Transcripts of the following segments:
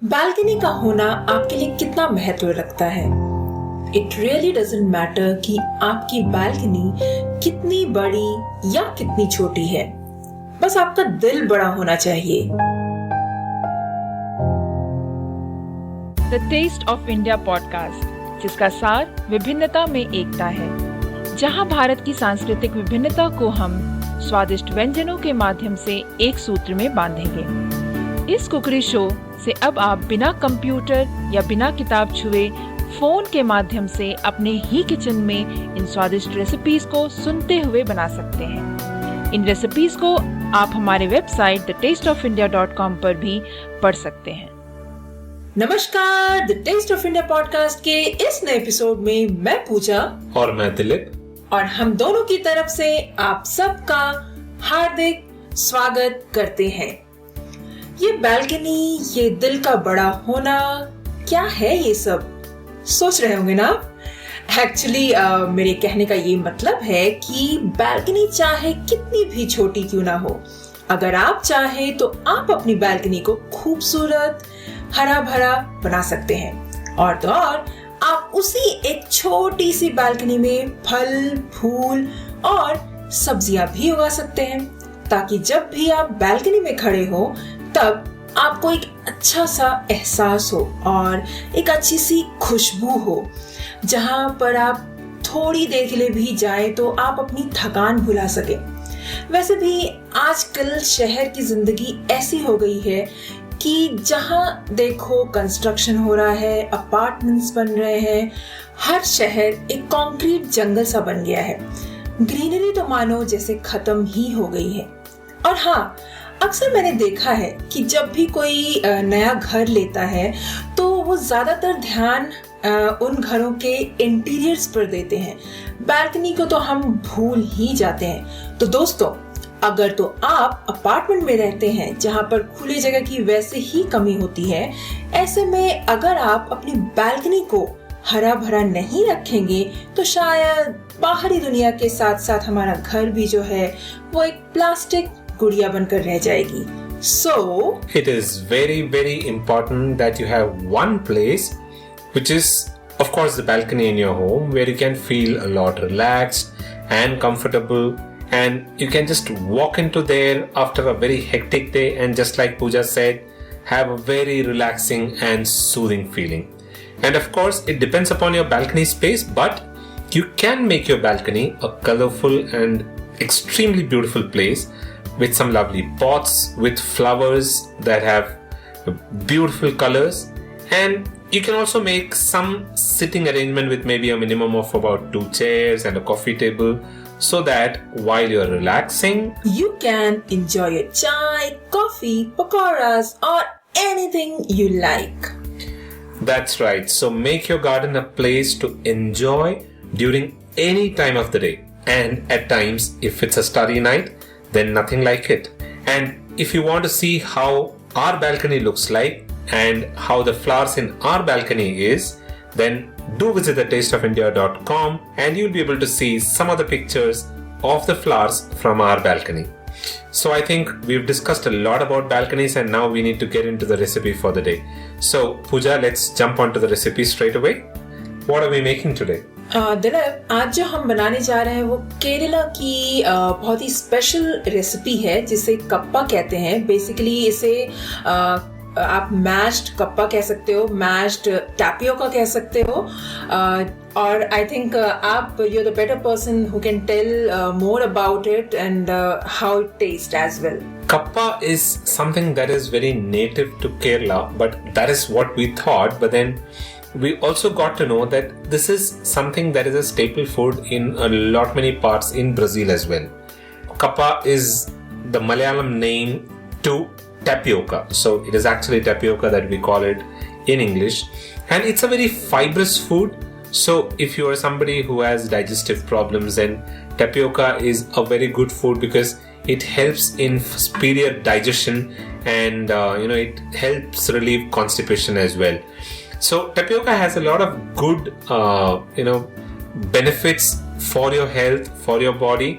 Balcony का होना आपके लिए कितना महत्व रखता है? इट रियली डजंट मैटर कि आपकी बालकनी कितनी बड़ी या कितनी छोटी है, बस आपका दिल बड़ा होना चाहिए। The taste of India podcast, जिसका सार विभिन्नता में एकता है, जहां भारत की सांस्कृतिक विभिन्नता को हम स्वादिष्ट व्यंजनों के माध्यम से एक सूत्र में बांधेंगे। इस कुकरी शो से अब आप बिना कंप्यूटर या बिना किताब छुए फोन के माध्यम से अपने ही किचन में इन स्वादिष्ट रेसिपीज को सुनते हुए बना सकते हैं। इन रेसिपीज को आप हमारे वेबसाइट thetasteofindia.com पर भी पढ़ सकते हैं। नमस्कार, the taste of India podcast के इस नए एपिसोड में मैं पूजा और मैं दिलीप और हम दोनों की तरफ से आप सबका हार्दिक स्वागत करते हैं। ये बालकनी, ये दिल का बड़ा होना, क्या है ये सब? सोच रहे होंगे ना। एक्चुअली मेरे कहने का ये मतलब है कि बालकनी चाहे कितनी भी छोटी क्यों ना हो, अगर आप चाहे तो आप अपनी बालकनी को खूबसूरत, हरा भरा बना सकते हैं। और तो और आप उसी एक छोटी सी बालकनी में फल, फूल और सब्जियां भी उगा सकते हैं, ताकि जब भी आप बालकनी में खड़े हो तब आपको एक अच्छा सा एहसास हो और एक अच्छी सी खुशबू हो, जहां पर आप थोड़ी देर के लिए भी जाए तो आप अपनी थकान भुला सके। वैसे भी आजकल शहर की जिंदगी ऐसी हो गई है कि जहां देखो कंस्ट्रक्शन हो रहा है, अपार्टमेंट्स बन रहे हैं, हर शहर एक कंक्रीट जंगल सा बन गया है। ग्रीनरी तो मानो जैसे खत्म ही हो गई है। और हाँ, अक्सर मैंने देखा है कि जब भी कोई नया घर लेता है तो वो ज्यादातर ध्यान उन घरों के इंटीरियर्स पर देते हैं, बालकनी को तो हम भूल ही जाते हैं। तो दोस्तों, अगर तो आप अपार्टमेंट में रहते हैं जहां पर खुली जगह की वैसे ही कमी होती है, ऐसे में अगर आप अपनी बालकनी को हरा भरा नहीं रखेंगे तो शायद बाहरी दुनिया के साथ साथ हमारा घर भी जो है वो एक प्लास्टिक गुड़िया बनकर रह जाएगी। So it is very important that you have one place, which is of course the balcony in your home, where you can feel a lot relaxed and comfortable, and you can just walk into there after a very hectic day and, just like Pooja said, have a very relaxing and soothing feeling. And of course it depends upon your balcony space, but you can make your balcony a colorful and extremely beautiful place with some lovely pots with flowers that have beautiful colors, and you can also make some sitting arrangement with maybe a minimum of about 2 chairs and a coffee table, so that while you're relaxing you can enjoy your chai, coffee, pakoras or anything you like. That's right. So make your garden a place to enjoy during any time of the day, and at times if it's a starry night, then nothing like it. And if you want to see how our balcony looks like and how the flowers in our balcony is, then do visit thetasteofindia.com and you'll be able to see some of the pictures of the flowers from our balcony. So I think we've discussed a lot about balconies, and now we need to get into the recipe for the day. So Pooja, let's jump onto the recipe straight away. What are we making today? Dilip, आज जो हम बनाने जा रहे हैं वो केरला की बहुत ही स्पेशल रेसिपी है, जिसे कप्पा कहते हैं। बेसिकली इसे आप मैश्ड कप्पा कह सकते हो, मैश्ड टैपियोका कह सकते हो, और आई थिंक आप you are the better person who can tell more about it and how it taste as well. Kappa is something that is very native to Kerala, but that is what we thought. But then we also got to know that this is something that is a staple food in a lot many parts in Brazil as well. Kappa is the Malayalam name to tapioca. So it is actually tapioca that we call it in English. And it's a very fibrous food. So if you are somebody who has digestive problems, then tapioca is a very good food because it helps in superior digestion, and it helps relieve constipation as well. So tapioca has a lot of good benefits for your health, for your body,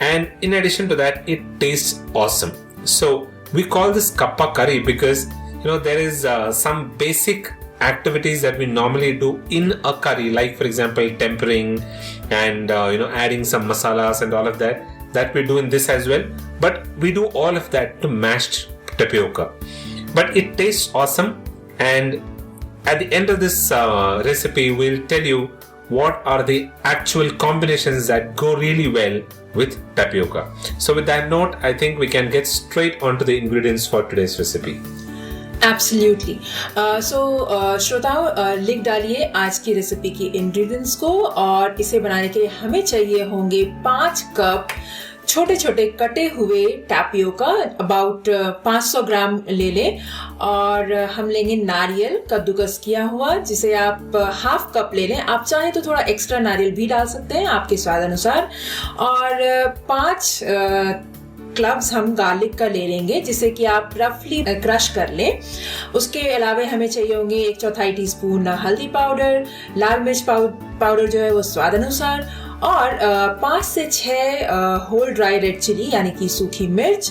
and in addition to that, it tastes awesome. So we call this kappa curry because there is some basic activities that we normally do in a curry, like for example tempering and adding some masalas and all of that we do in this as well. But we do all of that to mashed tapioca. But it tastes awesome, and at the end of this recipe we'll tell you what are the actual combinations that go really well with tapioca. So with that note, I think we can get straight onto the ingredients for today's recipe. Absolutely. श्रोताओ, लिख डालिए आज की recipe की ingredients को, और इसे बनाने के लिए हमें चाहिए होंगे 5 कप छोटे छोटे कटे हुए टैपियोका, अबाउट 500 ग्राम ले लें। और हम लेंगे नारियल कद्दूकस किया हुआ, जिसे आप हाफ कप ले लें। आप चाहें तो थोड़ा एक्स्ट्रा नारियल भी डाल सकते हैं आपके स्वाद अनुसार। और 5 क्लब्स हम गार्लिक का ले लेंगे, जिसे कि आप रफली क्रश कर लें। उसके अलावा हमें चाहिए होंगे 1/4 टीस्पून हल्दी पाउडर, लाल मिर्च पाउडर जो है वो स्वाद अनुसार, और 5 से 6 होल ड्राई रेड चिली यानी कि सूखी मिर्च,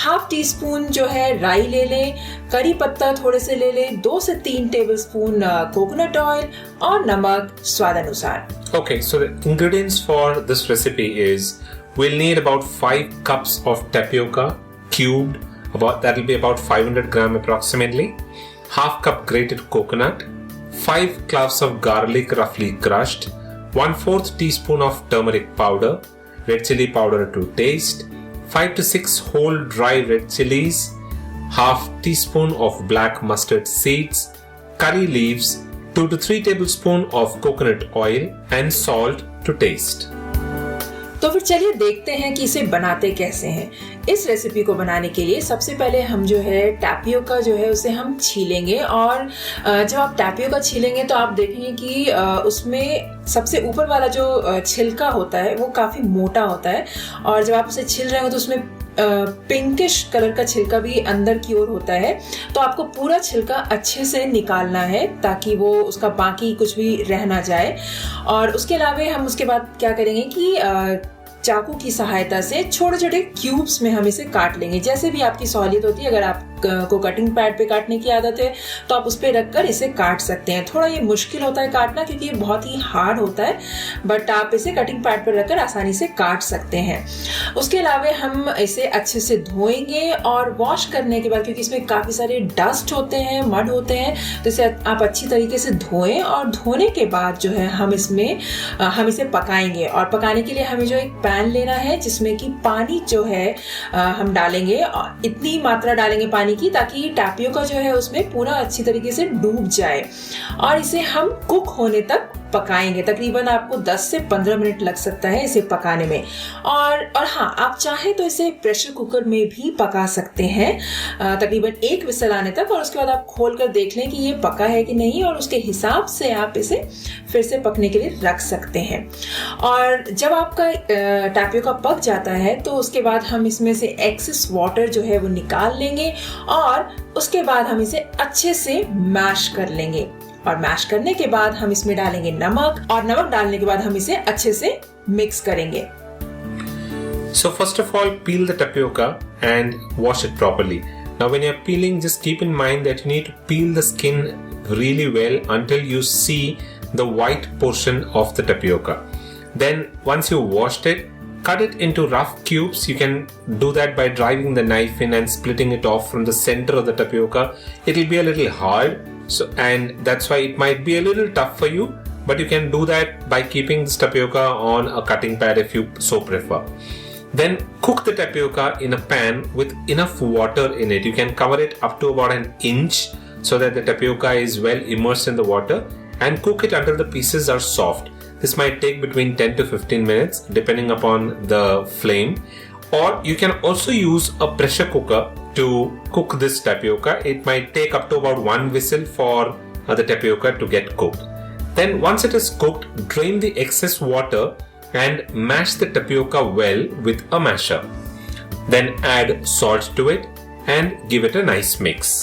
हाफ टी स्पून जो है राई ले लें, करी पत्ता थोड़े से ले लें, 2 से 3 टेबलस्पून कोकोनट ऑयल, और नमक स्वाद अनुसार। Okay, so the ingredients for this recipe is we'll need about 5 cups of tapioca cubed, that will be about 500 gram approximately, half cup grated coconut, 5 cloves of garlic roughly crushed, 1/4 teaspoon of turmeric powder, red chili powder to taste, 5 to 6 whole dry red chilies, half teaspoon of black mustard seeds, curry leaves, 2 to 3 tablespoon of coconut oil, and salt to taste. तो फिर चलिए देखते हैं कि इसे बनाते कैसे हैं। इस रेसिपी को बनाने के लिए सबसे पहले हम जो है टैपियोका जो है उसे हम छीलेंगे। और जब आप टैपियोका छीलेंगे तो आप देखेंगे कि उसमें सबसे ऊपर वाला जो छिलका होता है वो काफी मोटा होता है, और जब आप उसे छील रहे हो तो उसमें पिंकिश कलर का छिलका भी अंदर की ओर होता है। तो आपको पूरा छिलका अच्छे से निकालना है ताकि वो उसका बाकी कुछ भी रह ना जाए। और उसके अलावा हम उसके बाद क्या करेंगे कि चाकू की सहायता से छोटे छोटे क्यूब्स में हम इसे काट लेंगे, जैसे भी आपकी सहूलियत होती है। अगर आपको कटिंग पैड पे काटने की आदत है तो आप उस पे रखकर इसे काट सकते हैं। थोड़ा ये मुश्किल होता है काटना क्योंकि ये बहुत ही हार्ड होता है, बट आप इसे कटिंग पैड पर रखकर आसानी से काट सकते हैं। उसके अलावा हम इसे अच्छे से धोएंगे, और वॉश करने के बाद, क्योंकि इसमें काफी सारे डस्ट होते हैं, मड होते हैं, तो इसे आप अच्छी तरीके से धोएं। और धोने के बाद जो है हम इसे पकाएंगे। और पकाने के लिए हमें जो एक पैन लेना है जिसमें कि पानी जो है हम डालेंगे, इतनी मात्रा डालेंगे पानी की ताकि टैपियोका जो है उसमें पूरा अच्छी तरीके से डूब जाए। और इसे हम कुक होने तक पकाएंगे। तकरीबन आपको 10 से 15 मिनट लग सकता है इसे पकाने में। और हाँ, आप चाहे तो इसे प्रेशर कुकर में भी पका सकते हैं तकरीबन 1 विसल आने तक, और उसके बाद आप खोल कर देख लें कि ये पका है कि नहीं, और उसके हिसाब से आप इसे फिर से पकने के लिए रख सकते हैं। और जब आपका टैपियोका पक जाता है तो उसके बाद हम इसमें से एक्सेस वाटर जो है वो निकाल लेंगे, और उसके बाद हम इसे अच्छे से मैश कर लेंगे। और मैश करने के बाद हम इसमें डालेंगे नमक, और नमक डालने के बाद हम इसे अच्छे से मिक्स करेंगे। So first of all, peel the tapioca and wash it properly. Now when you're peeling, just keep in mind that you need to peel the skin really well until you see the white portion of the tapioca. Then once you washed it, cut it into rough cubes. You can do that by driving the knife in and splitting it off from the center of the tapioca. It'll be a little hard, and that's why it might be a little tough for you, but you can do that by keeping this tapioca on a cutting pad if you so prefer. Then cook the tapioca in a pan with enough water in it. You can cover it up to about 1 inch so that the tapioca is well immersed in the water, and cook it until the pieces are soft. This might take between 10 to 15 minutes depending upon the flame. Or you can also use a pressure cooker to cook this tapioca. It might take up to about 1 whistle for the tapioca to get cooked. Then once it is cooked, drain the excess water and mash the tapioca well with a masher. Then add salt to it and give it a nice mix.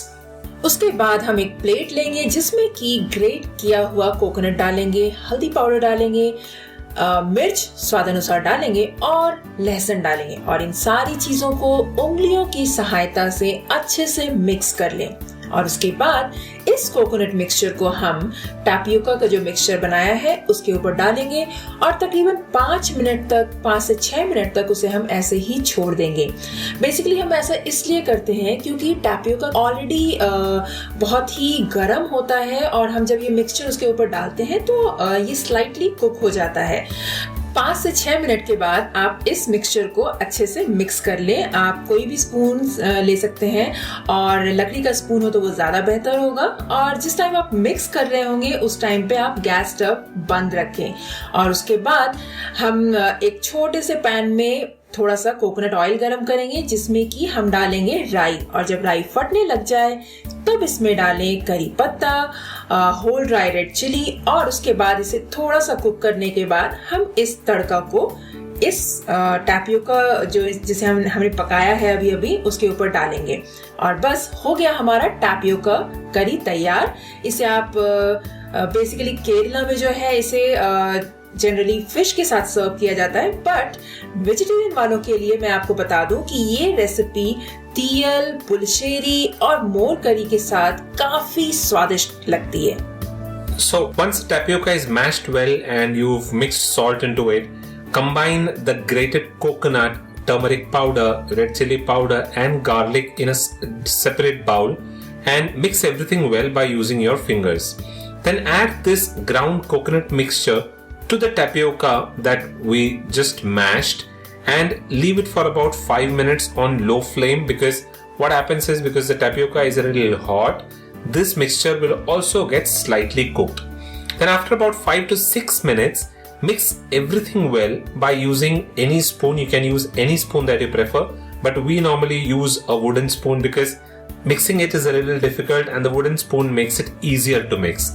उसके बाद हम एक plate लेंगे जिसमें कि great किया हुआ coconut डालेंगे, हल्दी पाउडर डालेंगे, मिर्च स्वाद अनुसार डालेंगे, और लहसुन डालेंगे। और इन सारी चीजों को उंगलियों की सहायता से अच्छे से मिक्स कर लें। और उसके बाद इस कोकोनट मिक्सचर को हम टैपियोका का जो मिक्सचर बनाया है उसके ऊपर डालेंगे और तकरीबन 5 से 6 मिनट तक उसे हम ऐसे ही छोड़ देंगे। बेसिकली हम ऐसा इसलिए करते हैं क्योंकि टैपियोका ऑलरेडी बहुत ही गर्म होता है और हम जब ये मिक्सचर उसके ऊपर डालते हैं तो ये स्लाइटली कुक हो जाता है। 5 से 6 मिनट के बाद आप इस मिक्सचर को अच्छे से मिक्स कर लें। आप कोई भी स्पून ले सकते हैं और लकड़ी का स्पून हो तो वो ज्यादा बेहतर होगा। और जिस टाइम आप मिक्स कर रहे होंगे उस टाइम पे आप गैस स्टव बंद रखें और उसके बाद हम एक छोटे से पैन में थोड़ा सा कोकोनट ऑयल गरम करेंगे जिसमें कि हम डालेंगे राई, और जब राई फटने लग जाए तब इसमें डालें करी पत्ता, होल ड्राई रेड चिली और उसके बाद इसे थोड़ा सा कुक करने के बाद हम इस तड़का को इस टैपियोका जो जिसे हमने पकाया है अभी अभी उसके ऊपर डालेंगे और बस हो गया हमारा टैपियोका करी तैयार। इसे आप बेसिकली केरला में जो है इसे जनरली फिश के साथ सर्व किया जाता है, बट वेजिटेरियन वालों के लिए मैं आपको बता दूं कि ये रेसिपी तियल, पुलिशेरी और मोर करी के साथ काफी स्वादिष्ट लगती है। So once tapioca is mashed well and you've mixed salt into it, combine the grated coconut, turmeric powder, red chili powder and garlic in a separate bowl and mix everything well by using your fingers. Then add this ground coconut mixture to the tapioca that we just mashed and leave it for about 5 minutes on low flame, because what happens is, because the tapioca is a little hot, this mixture will also get slightly cooked. Then after about 5 to 6 minutes, mix everything well by using any spoon. You can use any spoon that you prefer, but we normally use a wooden spoon because mixing it is a little difficult and the wooden spoon makes it easier to mix.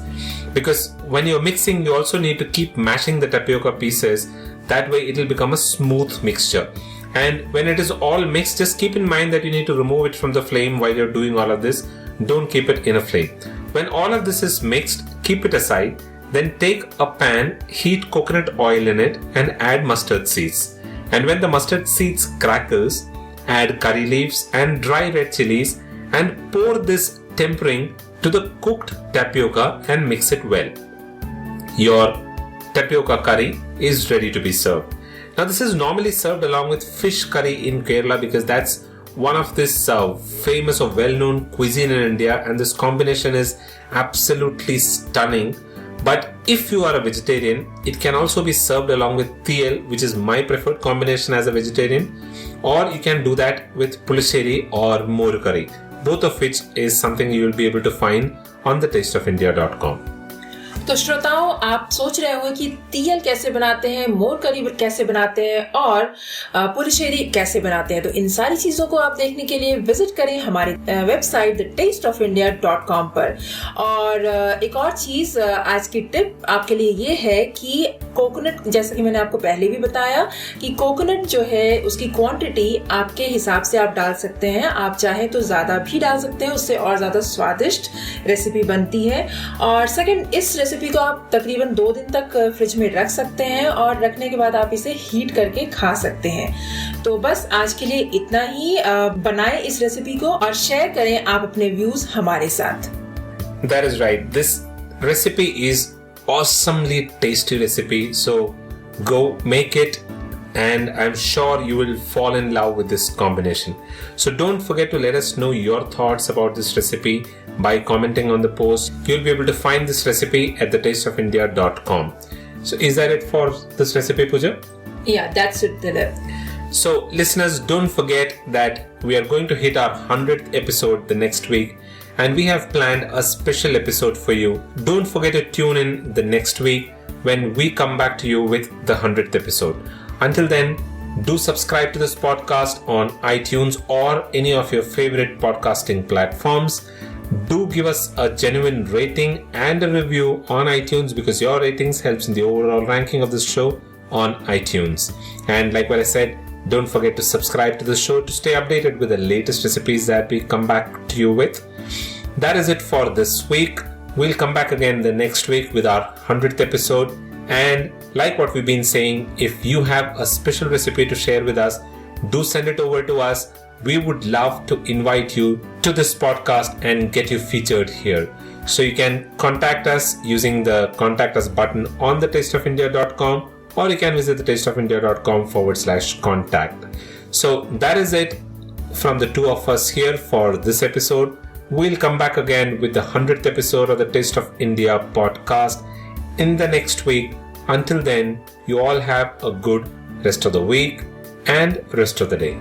Because when you're mixing, you also need to keep mashing the tapioca pieces. That way it will become a smooth mixture. And when it is all mixed, just keep in mind that you need to remove it from the flame while you're doing all of this. Don't keep it in a flame. When all of this is mixed, keep it aside. Then take a pan, heat coconut oil in it and add mustard seeds. And when the mustard seeds crackles, add curry leaves and dry red chilies and pour this tempering to the cooked tapioca and mix it well. Your tapioca curry is ready to be served. Now this is normally served along with fish curry in Kerala because that's one of this famous or well-known cuisine in India, and this combination is absolutely stunning. But if you are a vegetarian, it can also be served along with tiyal, which is my preferred combination as a vegetarian, or you can do that with pulisheri or more curry, both of which is something you will be able to find on thetasteofindia.com. तो श्रोताओं, आप सोच रहे होंगे कि तियल कैसे बनाते हैं, मोर करी कैसे बनाते हैं और पुलिशेरी कैसे बनाते हैं। तो इन सारी चीजों को आप देखने के लिए विजिट करें हमारी वेबसाइट thetasteofindia.com पर। और एक और चीज, आज की टिप आपके लिए ये है कि कोकोनट, जैसा कि मैंने आपको पहले भी बताया कि कोकोनट जो है उसकी क्वांटिटी आपके हिसाब से आप डाल सकते हैं। आप चाहे तो ज्यादा भी डाल सकते हैं, उससे और ज्यादा स्वादिष्ट रेसिपी बनती है। और सेकंड, इस रेसिपी को आप तकरीबन 2 दिन तक फ्रिज में रख सकते हैं और रखने के बाद आप इसे हीट करके खा सकते हैं। तो बस आज के लिए इतना ही। बनाएं इस रेसिपी को और शेयर करें आप अपने व्यूज हमारे साथ। That is right. This recipe is awesomely tasty recipe. So go make it and I'm sure you will fall in love with this combination. So don't forget to let us know your thoughts about this recipe by commenting on the post. You'll be able to find this recipe at thetasteofindia.com. So is that it for this recipe, Pooja? Yeah, that's it, Dilip. So listeners, don't forget that we are going to hit our 100th episode the next week, and we have planned a special episode for you. Don't forget to tune in the next week when we come back to you with the 100th episode. Until then, do subscribe to this podcast on iTunes or any of your favorite podcasting platforms. Do give us a genuine rating and a review on iTunes, because your ratings helps in the overall ranking of this show on iTunes. And like what I said, don't forget to subscribe to the show to stay updated with the latest recipes that we come back to you with. That is it for this week. We'll come back again the next week with our 100th episode. And like what we've been saying, if you have a special recipe to share with us, do send it over to us we would love to invite you to this podcast and get you featured here. So you can contact us using the contact us button on thetasteofindia.com, or you can visit thetasteofindia.com/contact. So that is it from the two of us here for this episode. We'll come back again with the 100th episode of the Taste of India podcast in the next week. Until then, you all have a good rest of the week and rest of the day.